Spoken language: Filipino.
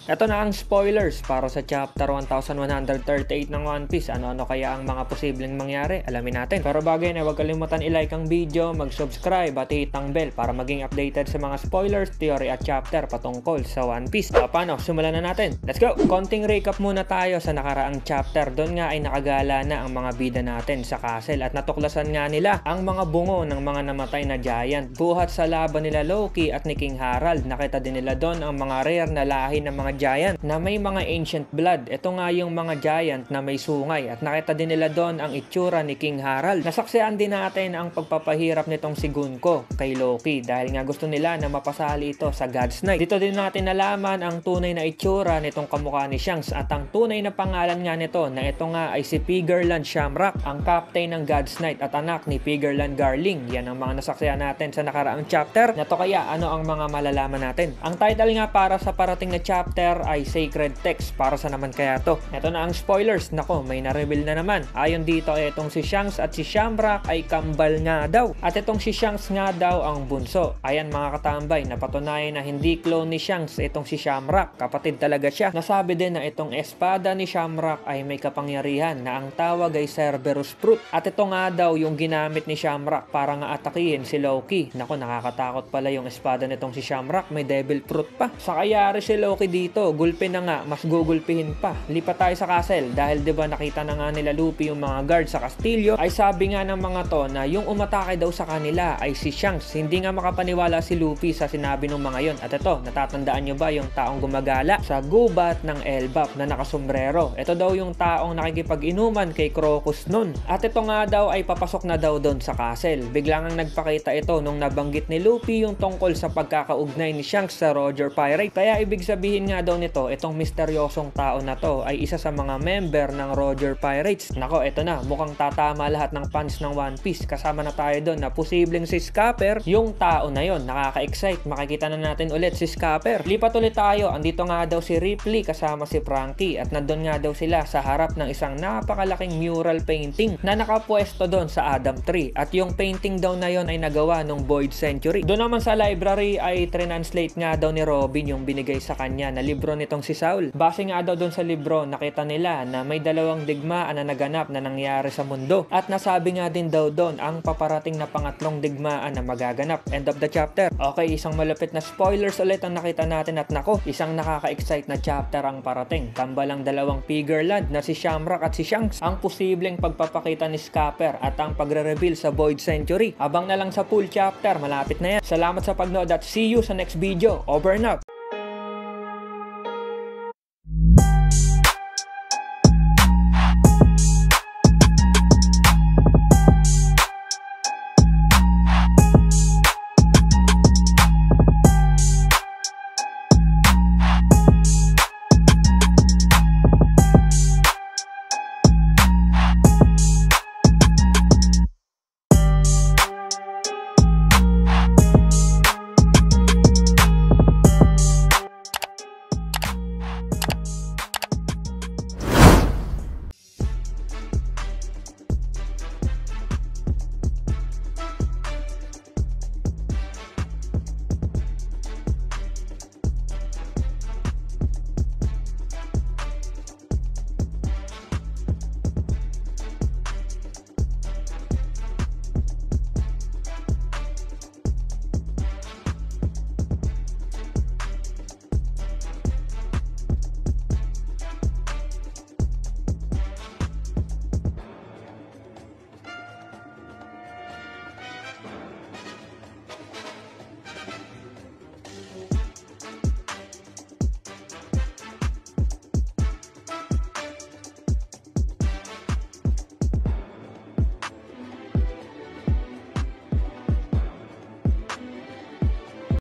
Ito na ang spoilers para sa chapter 1138 ng One Piece. Ano-ano kaya ang mga posibleng mangyari? Alamin natin. Pero bago yan, huwag kalimutan i-like ang video, mag-subscribe at hit ang bell para maging updated sa mga spoilers, theory at chapter patungkol sa One Piece. Paano? Simulan na natin. Let's go! Konting recap muna tayo sa nakaraang chapter. Doon nga ay nakagala na ang mga bida natin sa castle at natuklasan nga nila ang mga bungo ng mga namatay na giant. Buhat sa laban nila Loki at ni King Harald. Nakita din nila doon ang mga rare na lahi ng mga giant na may mga ancient blood. Ito nga yung mga giant na may sungay at nakita din nila doon ang itsura ni King Harald. Nasaksihan din natin ang pagpapahirap nitong si Gunko kay Loki dahil nga gusto nila na mapasali ito sa God's Knight. Dito din natin nalaman ang tunay na itsura nitong kamukha ni Shanks at ang tunay na pangalan nga nito na ito nga ay si Pigerland Shamrock, ang captain ng God's Knight at anak ni Pigerland Garling. Yan ang mga nasaksihan natin sa nakaraang chapter. Na to kaya ano ang mga malalaman natin? Ang title nga para sa parating na chapter ay Sacred Text. Para sa naman kaya to? Ito na ang spoilers. Nako, may na-reveal na naman. Ayon dito, itong si Shanks at si Shamrock ay kambal nga daw. At itong si Shanks nga daw ang bunso. Ayan mga katambay, napatunayan na hindi clone ni Shanks itong si Shamrock. Kapatid talaga siya. Nasabi din na itong espada ni Shamrock ay may kapangyarihan na ang tawag ay Cerberus Fruit. At ito nga daw yung ginamit ni Shamrock para nga atakihin si Loki. Nako, nakakatakot pala yung espada nitong si Shamrock. May devil fruit pa. Sa kayari si Loki dito, gulpi na nga, mas gugulpihin pa. Lipat tayo sa castle dahil 'di ba nakita na nga nila Luffy yung mga guard sa kastilyo. Ay sabi nga ng mga to na yung umatake daw sa kanila ay si Shanks. Hindi nga makapaniwala si Luffy sa sinabi ng mga yon. At ito, natatandaan nyo ba yung taong gumagala sa gubat ng Elbap na nakasombrero? Ito daw yung taong nakikipag-inuman kay Crocus nun. At ito nga daw ay papasok na daw doon sa castle. Biglang ang nagpakita ito nung nabanggit ni Luffy yung tungkol sa pagkakaugnay ni Shanks sa Roger Pirate. Kaya ibig sabihin nga daw nito, itong misteryosong tao na to ay isa sa mga member ng Roger Pirates. Nako, eto na, mukhang tatama lahat ng fans ng One Piece. Kasama na tayo doon na posibleng si Scapper, yung tao na yon. Nakaka-excite, makikita na natin ulit si Scapper. Lipat ulit tayo, andito nga daw si Ripley kasama si Frankie at nandun nga daw sila sa harap ng isang napakalaking mural painting na nakapwesto doon sa Adam Tree. At yung painting daw na yon ay nagawa nung Void Century. Doon naman sa library ay translate nga daw ni Robin yung binigay sa kanya na libro nitong si Saul. Base nga daw doon sa libro, nakita nila na may dalawang digmaan na naganap na nangyari sa mundo. At nasabi nga din daw doon ang paparating na pangatlong digmaan na magaganap. End of the chapter. Okay, isang malupit na spoilers ulit ang nakita natin at nako, isang nakaka-excite na chapter ang parating. Tambalang dalawang Pigerland na si Shamrock at si Shanks ang posibleng pagpapakita ni Scapper at ang pagre-reveal sa Void Century. Abang na lang sa full chapter, malapit na yan. Salamat sa pagnood at see you sa next video. Over and out!